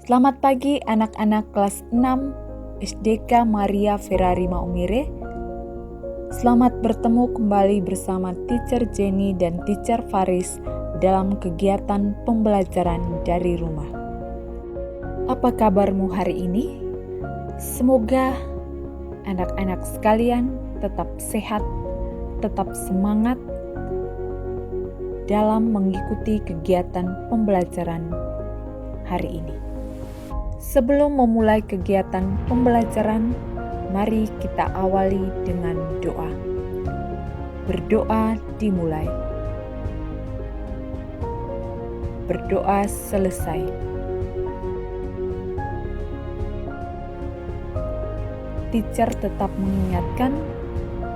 Selamat pagi anak-anak kelas 6 SDK Maria Ferrari Maumere. Selamat bertemu kembali bersama Teacher Jenny dan Teacher Faris dalam kegiatan pembelajaran dari rumah. Apa kabarmu hari ini? Semoga anak-anak sekalian tetap sehat, tetap semangat dalam mengikuti kegiatan pembelajaran hari ini. Sebelum memulai kegiatan pembelajaran, mari kita awali dengan doa. Berdoa dimulai. Berdoa selesai. Teacher tetap mengingatkan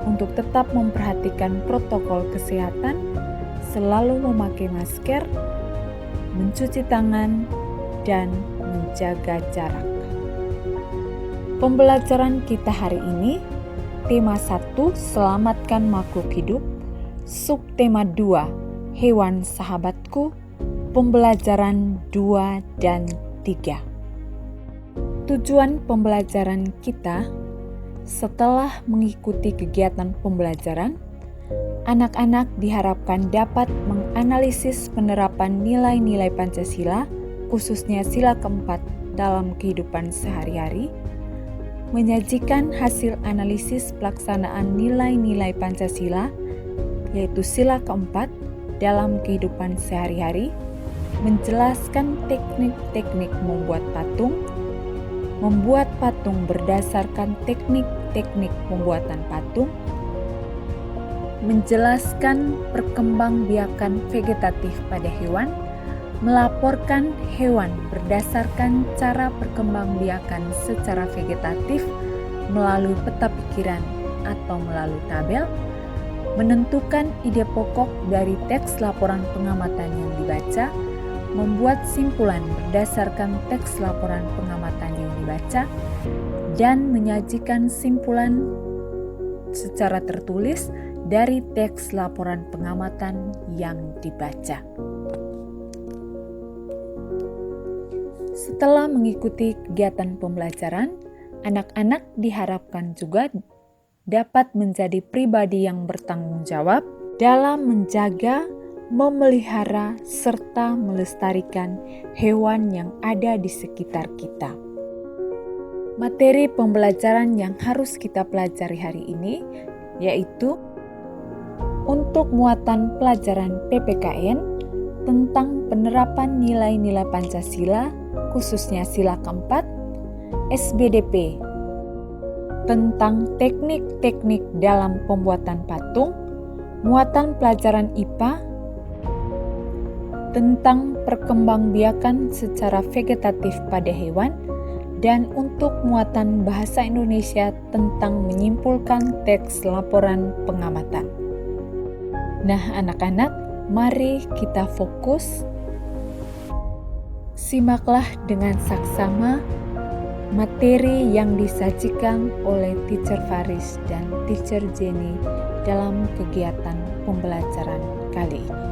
untuk tetap memperhatikan protokol kesehatan, selalu memakai masker, mencuci tangan, dan menjaga jarak. Pembelajaran kita hari ini, tema 1, selamatkan makhluk hidup, subtema 2, hewan sahabatku, pembelajaran 2 dan 3. Tujuan pembelajaran kita, setelah mengikuti kegiatan pembelajaran, anak-anak diharapkan dapat menganalisis penerapan nilai-nilai Pancasila, khususnya sila keempat dalam kehidupan sehari-hari, menyajikan hasil analisis pelaksanaan nilai-nilai Pancasila, yaitu sila keempat dalam kehidupan sehari-hari, menjelaskan teknik-teknik membuat patung berdasarkan teknik-teknik pembuatan patung, menjelaskan perkembangbiakan vegetatif pada hewan, melaporkan hewan berdasarkan cara perkembangbiakan secara vegetatif melalui peta pikiran atau melalui tabel, menentukan ide pokok dari teks laporan pengamatan yang dibaca, membuat simpulan berdasarkan teks laporan pengamatan yang dibaca, dan menyajikan simpulan secara tertulis dari teks laporan pengamatan yang dibaca. Setelah mengikuti kegiatan pembelajaran, anak-anak diharapkan juga dapat menjadi pribadi yang bertanggung jawab dalam menjaga, memelihara, serta melestarikan hewan yang ada di sekitar kita. Materi pembelajaran yang harus kita pelajari hari ini yaitu untuk muatan pelajaran PPKN tentang penerapan nilai-nilai Pancasila, khususnya sila keempat, SBDP, tentang teknik-teknik dalam pembuatan patung, muatan pelajaran IPA, tentang perkembangbiakan secara vegetatif pada hewan, dan untuk muatan bahasa Indonesia tentang menyimpulkan teks laporan pengamatan. Nah, anak-anak, mari kita fokus. Simaklah dengan saksama materi yang disajikan oleh Teacher Faris dan Teacher Jenny dalam kegiatan pembelajaran kali ini.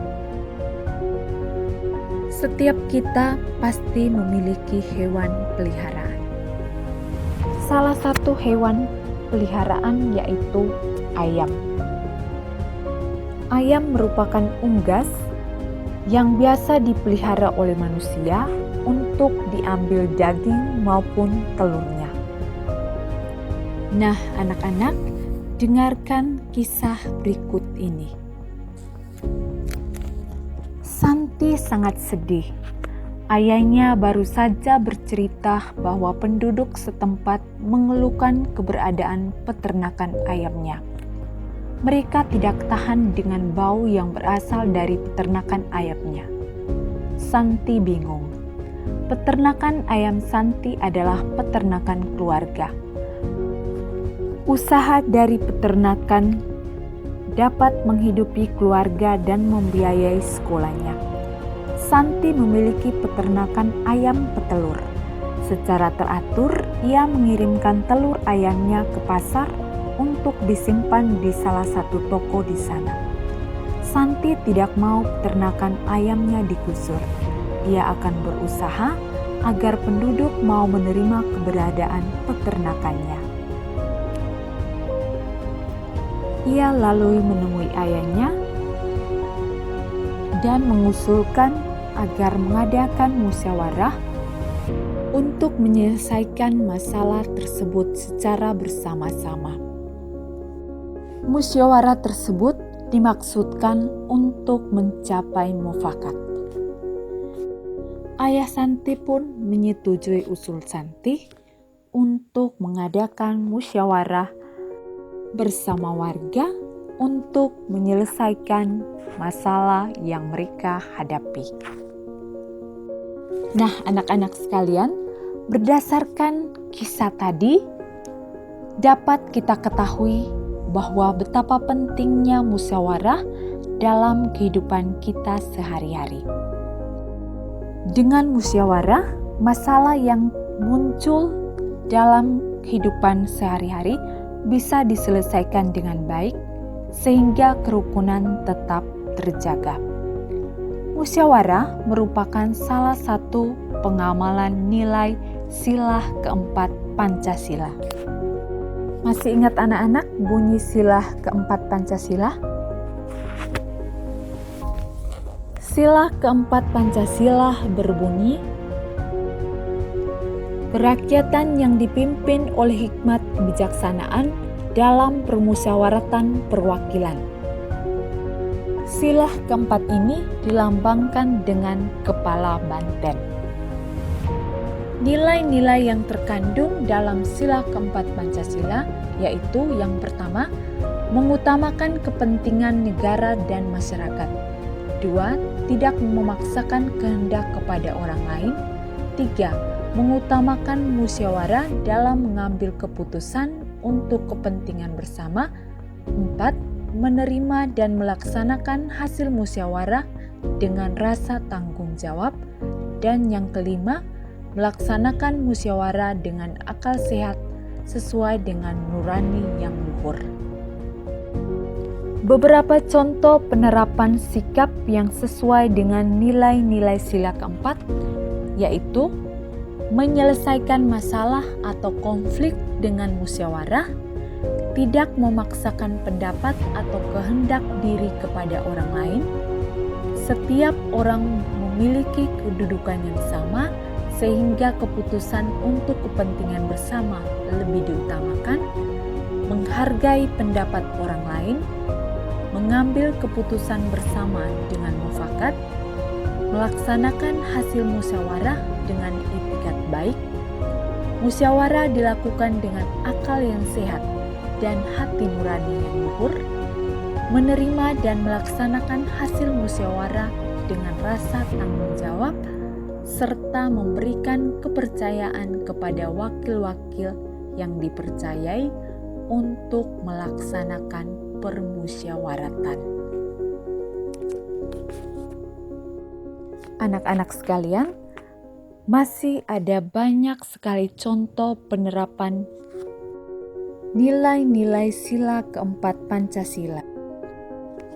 Setiap kita pasti memiliki hewan peliharaan. Salah satu hewan peliharaan yaitu ayam. Ayam merupakan unggas yang biasa dipelihara oleh manusia untuk diambil daging maupun telurnya. Nah, anak-anak, dengarkan kisah berikut ini. Santi sangat sedih. Ayahnya baru saja bercerita bahwa penduduk setempat mengeluhkan keberadaan peternakan ayamnya. Mereka tidak tahan dengan bau yang berasal dari peternakan ayamnya. Santi bingung. Peternakan ayam Santi adalah peternakan keluarga. Usaha dari peternakan dapat menghidupi keluarga dan membiayai sekolahnya. Santi memiliki peternakan ayam petelur. Secara teratur, ia mengirimkan telur ayamnya ke pasar untuk disimpan di salah satu toko di sana. Santi tidak mau peternakan ayamnya digusur. Ia akan berusaha agar penduduk mau menerima keberadaan peternakannya. Ia lalu menemui ayahnya dan mengusulkan agar mengadakan musyawarah untuk menyelesaikan masalah tersebut secara bersama-sama. Musyawarah tersebut dimaksudkan untuk mencapai mufakat. Ayah Santi pun menyetujui usul Santi untuk mengadakan musyawarah bersama warga untuk menyelesaikan masalah yang mereka hadapi. Nah, anak-anak sekalian, berdasarkan kisah tadi, dapat kita ketahui bahwa betapa pentingnya musyawarah dalam kehidupan kita sehari-hari. Dengan musyawarah, masalah yang muncul dalam kehidupan sehari-hari bisa diselesaikan dengan baik, sehingga kerukunan tetap terjaga. Musyawarah merupakan salah satu pengamalan nilai sila keempat Pancasila. Masih ingat anak-anak bunyi sila keempat Pancasila? Sila keempat Pancasila berbunyi, kerakyatan yang dipimpin oleh hikmat kebijaksanaan dalam permusyawaratan perwakilan. Sila keempat ini dilambangkan dengan kepala banteng. Nilai-nilai yang terkandung dalam sila keempat Pancasila yaitu yang pertama, mengutamakan kepentingan negara dan masyarakat. 2. Tidak memaksakan kehendak kepada orang lain. 3. Mengutamakan musyawarah dalam mengambil keputusan untuk kepentingan bersama. 4. Menerima dan melaksanakan hasil musyawarah dengan rasa tanggung jawab. Dan yang kelima, melaksanakan musyawarah dengan akal sehat sesuai dengan nurani yang luhur. Beberapa contoh penerapan sikap yang sesuai dengan nilai-nilai sila keempat, yaitu menyelesaikan masalah atau konflik dengan musyawarah, tidak memaksakan pendapat atau kehendak diri kepada orang lain, setiap orang memiliki kedudukan yang sama sehingga keputusan untuk kepentingan bersama lebih diutamakan, menghargai pendapat orang lain, mengambil keputusan bersama dengan mufakat, melaksanakan hasil musyawarah dengan itikat baik. Musyawarah dilakukan dengan akal yang sehat dan hati nurani yang luhur, menerima dan melaksanakan hasil musyawarah dengan rasa tanggung jawab, serta memberikan kepercayaan kepada wakil-wakil yang dipercayai untuk melaksanakan permusyawaratan. Anak-anak sekalian, masih ada banyak sekali contoh penerapan nilai-nilai sila keempat Pancasila,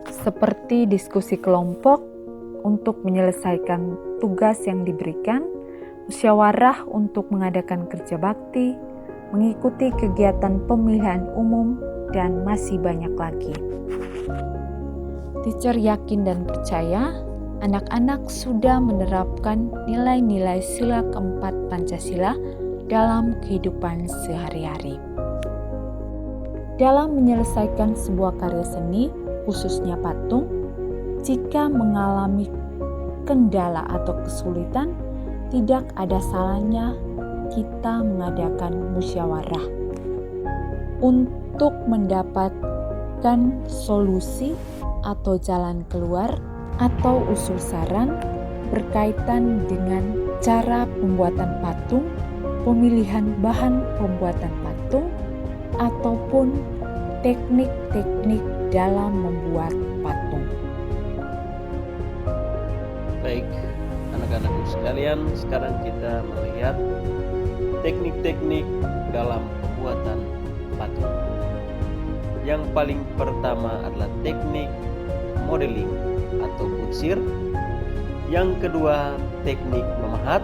seperti diskusi kelompok untuk menyelesaikan tugas yang diberikan, musyawarah untuk mengadakan kerja bakti, mengikuti kegiatan pemilihan umum, dan masih banyak lagi. Teacher yakin dan percaya anak-anak sudah menerapkan nilai-nilai sila keempat Pancasila dalam kehidupan sehari-hari. Dalam menyelesaikan sebuah karya seni, khususnya patung, jika mengalami kendala atau kesulitan, tidak ada salahnya kita mengadakan musyawarah untuk mendapatkan solusi atau jalan keluar atau usul saran berkaitan dengan cara pembuatan patung, pemilihan bahan pembuatan patung, ataupun teknik-teknik dalam membuat patung. Baik, anak-anakku sekalian, sekarang kita melihat teknik-teknik dalam pembuatan patung. Yang paling pertama adalah teknik modeling atau butsir. Yang kedua, teknik memahat.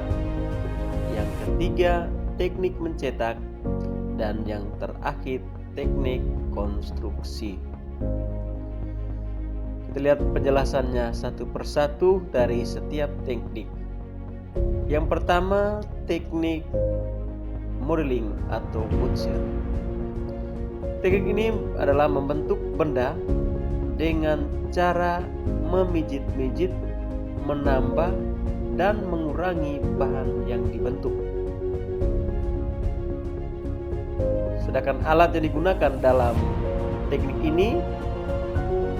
ketiga teknik mencetak, dan yang terakhir teknik konstruksi. Kita lihat penjelasannya satu persatu dari setiap teknik. Yang pertama, teknik modeling atau butcher. Teknik ini adalah membentuk benda dengan cara memijit-mijit, menambah, dan mengurangi bahan yang dibentuk. Sedangkan alat yang digunakan dalam teknik ini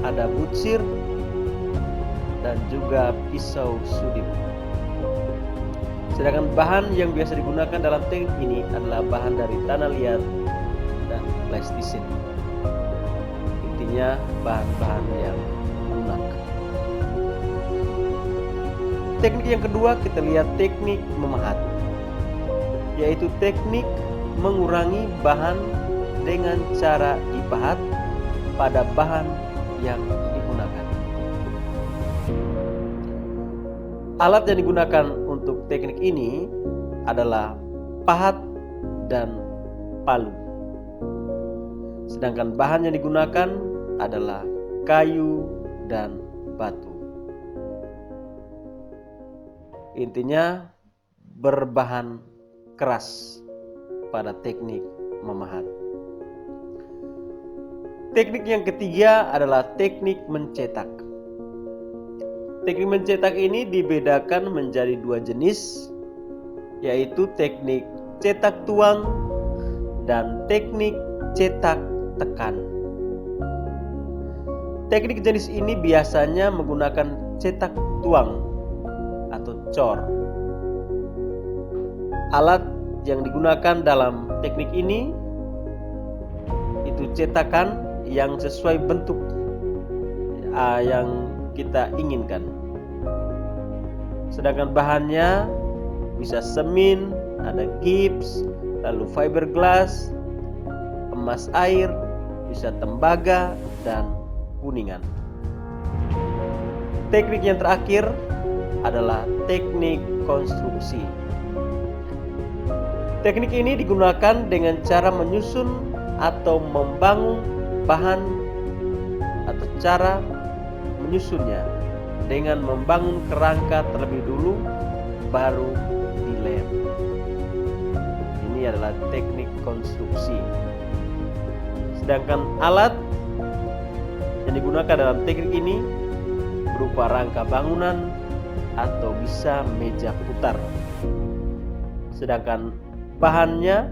ada butcher dan juga pisau sudim. Sedangkan bahan yang biasa digunakan dalam teknik ini adalah bahan dari tanah liat dan plastisine. Intinya bahan-bahan yang lunak. Teknik yang kedua kita lihat teknik memahat, yaitu teknik mengurangi bahan dengan cara dipahat pada bahan yang digunakan. Alat yang digunakan untuk teknik ini adalah pahat dan palu. Sedangkan bahan yang digunakan adalah kayu dan batu. Intinya berbahan keras pada teknik memahat. Teknik yang ketiga adalah teknik mencetak. Teknik mencetak ini dibedakan menjadi dua jenis, yaitu teknik cetak tuang dan teknik cetak tekan. Teknik jenis ini biasanya menggunakan cetak tuang atau cor. Alat yang digunakan dalam teknik ini itu cetakan yang sesuai bentuk yang kita inginkan. Sedangkan bahannya bisa semen, ada gips, lalu fiberglass, emas air, bisa tembaga, dan kuningan. Teknik yang terakhir adalah teknik konstruksi. Teknik ini digunakan dengan cara menyusun atau membangun bahan atau cara menyusunnya dengan membangun kerangka terlebih dulu baru dilem. Ini adalah teknik konstruksi. Sedangkan alat yang digunakan dalam teknik ini berupa rangka bangunan atau bisa meja putar. Sedangkan bahannya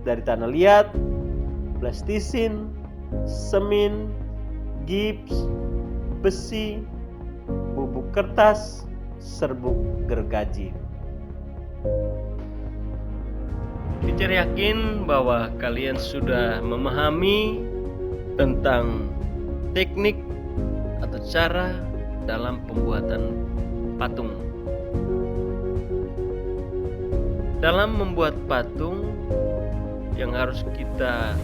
dari tanah liat, plastisine, semen, gips, besi, bubuk kertas, serbuk gergaji. Teacher yakin bahwa kalian sudah memahami tentang teknik atau cara dalam pembuatan patung. Dalam membuat patung yang harus kita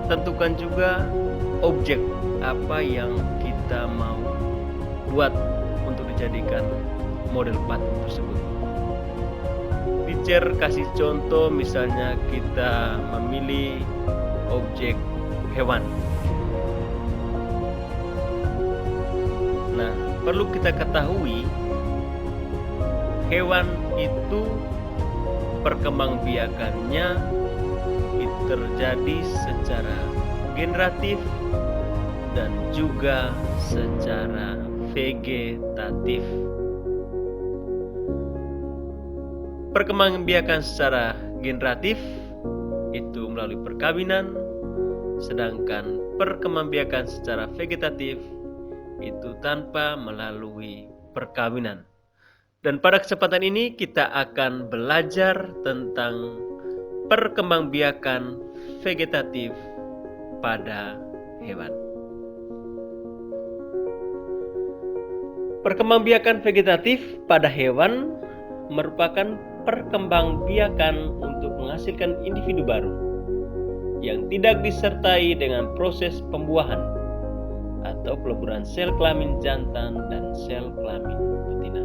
tentukan juga objek apa yang kita mau buat untuk dijadikan model patung tersebut. Teacher kasih contoh, misalnya kita memilih objek hewan. Nah, perlu kita ketahui hewan itu perkembangbiakannya itu terjadi secara generatif dan juga secara vegetatif. Perkembangbiakan secara generatif itu melalui perkawinan, sedangkan perkembangbiakan secara vegetatif itu tanpa melalui perkawinan. Dan pada kesempatan ini kita akan belajar tentang perkembangbiakan vegetatif pada hewan. Perkembangbiakan vegetatif pada hewan merupakan perkembangbiakan untuk menghasilkan individu baru yang tidak disertai dengan proses pembuahan atau peleburan sel kelamin jantan dan sel kelamin betina.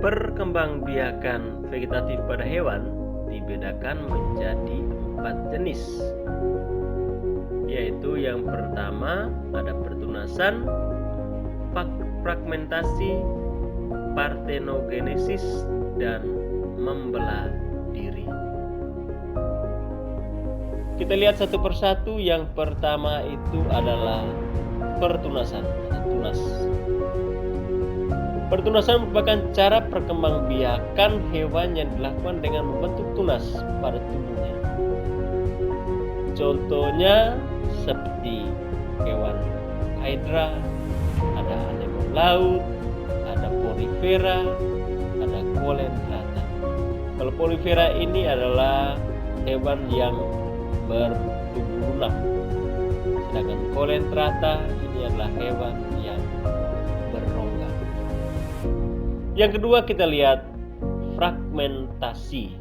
Perkembangbiakan vegetatif pada hewan dibedakan menjadi 4 jenis, yaitu yang pertama ada pertunasan, fragmentasi, partenogenesis, dan membelah diri. Kita lihat satu persatu. Yang pertama itu adalah pertunasan atau tunas. Pertunasan merupakan cara perkembangbiakan hewan yang dilakukan dengan membentuk tunas pada tubuhnya. Contohnya seperti hewan hydra, ada anemon laut, ada porifera, ada coelenterata. Kalau porifera ini adalah hewan yang bertubuh lunak, sedangkan coelenterata ini adalah hewan yang berrongga. Yang kedua kita lihat fragmentasi.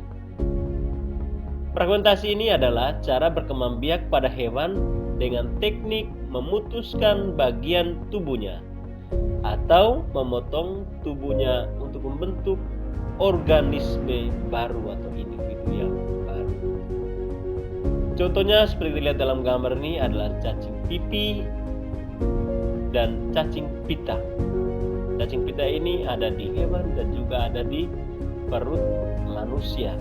Fragmentasi ini adalah cara berkembangbiak pada hewan dengan teknik memutuskan bagian tubuhnya atau memotong tubuhnya untuk membentuk organisme baru atau individu yang baru. Contohnya seperti dilihat dalam gambar ini adalah cacing pipi dan cacing pita. Cacing pita ini ada di hewan dan juga ada di perut manusia.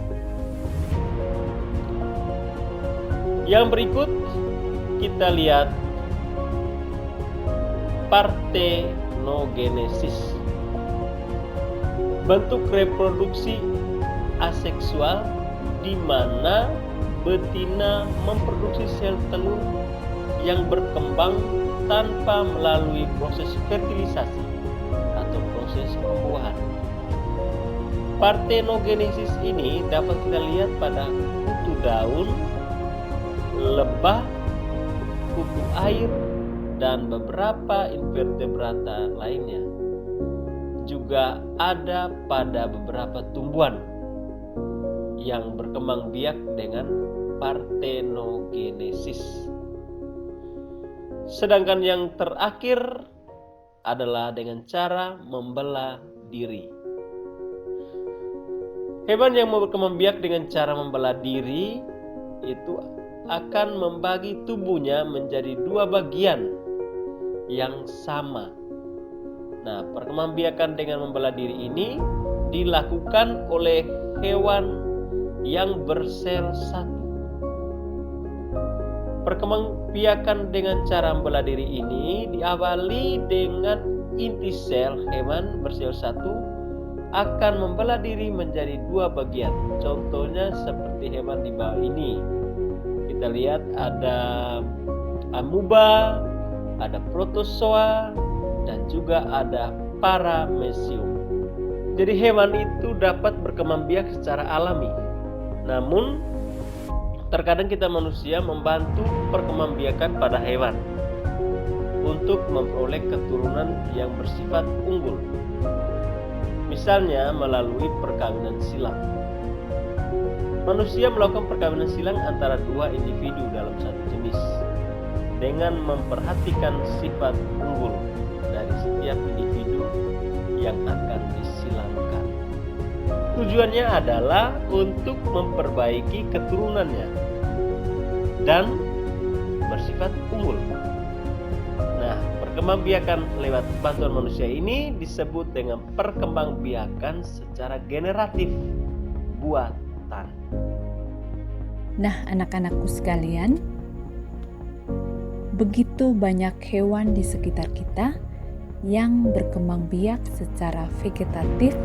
Yang berikut kita lihat partenogenesis. Bentuk reproduksi aseksual di mana betina memproduksi sel telur yang berkembang tanpa melalui proses fertilisasi atau proses pembuahan. Partenogenesis ini dapat kita lihat pada kutu daun, lebah, kutu air, dan beberapa invertebrata lainnya. Juga ada pada beberapa tumbuhan yang berkembang biak dengan partenogenesis. Sedangkan yang terakhir adalah dengan cara membelah diri. Hewan yang mau berkembang biak dengan cara membelah diri itu akan membagi tubuhnya menjadi 2 bagian yang sama. Nah, perkembangbiakan dengan membelah diri ini dilakukan oleh hewan yang bersel satu. Perkembangbiakan dengan cara membelah diri ini diawali dengan inti sel hewan bersel satu akan membelah diri menjadi 2 bagian. Contohnya seperti hewan di bawah ini. Kita lihat ada amuba, ada protozoa, dan juga ada paramecium. Jadi hewan itu dapat berkembang biak secara alami. Namun terkadang kita manusia membantu perkembangbiakan pada hewan untuk memperoleh keturunan yang bersifat unggul. Misalnya melalui perkawinan silang. Manusia melakukan perkawinan silang antara 2 individu dalam satu jenis dengan memperhatikan sifat unggul dari setiap individu yang akan disilangkan. Tujuannya adalah untuk memperbaiki keturunannya dan bersifat unggul. Nah, perkembangbiakan lewat bantuan manusia ini disebut dengan perkembangbiakan secara generatif buatan. Nah, anak-anakku sekalian, begitu banyak hewan di sekitar kita yang berkembang biak secara vegetatif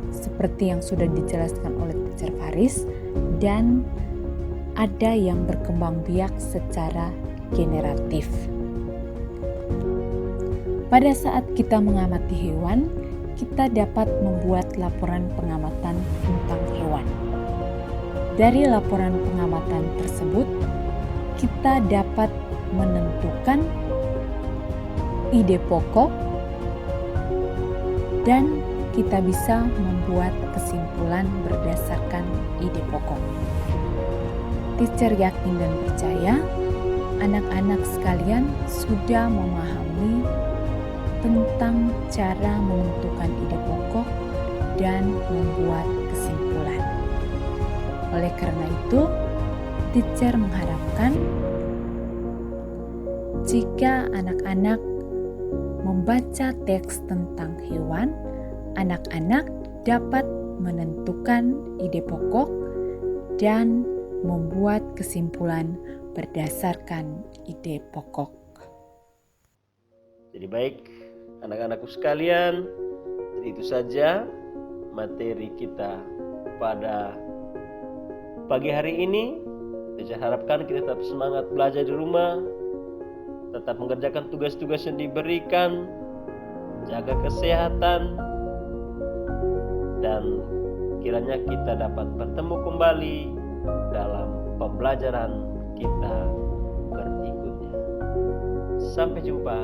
seperti yang sudah dijelaskan oleh Teacher Faris, dan ada yang berkembang biak secara generatif. Pada saat kita mengamati hewan, kita dapat membuat laporan pengamatan tentang hewan. Dari laporan pengamatan tersebut, kita dapat menentukan ide pokok dan kita bisa membuat kesimpulan berdasarkan ide pokok. Teacher yakin dan percaya anak-anak sekalian sudah memahami tentang cara menentukan ide pokok dan membuat kesimpulan. Oleh karena itu, teacher mengharapkan jika anak-anak membaca teks tentang hewan, anak-anak dapat menentukan ide pokok dan membuat kesimpulan berdasarkan ide pokok. Jadi baik, anak-anakku sekalian, itu saja materi kita pada pagi hari ini. Saya harapkan kita tetap semangat belajar di rumah, tetap mengerjakan tugas-tugas yang diberikan, jaga kesehatan, dan kiranya kita dapat bertemu kembali dalam pembelajaran kita berikutnya. Sampai jumpa.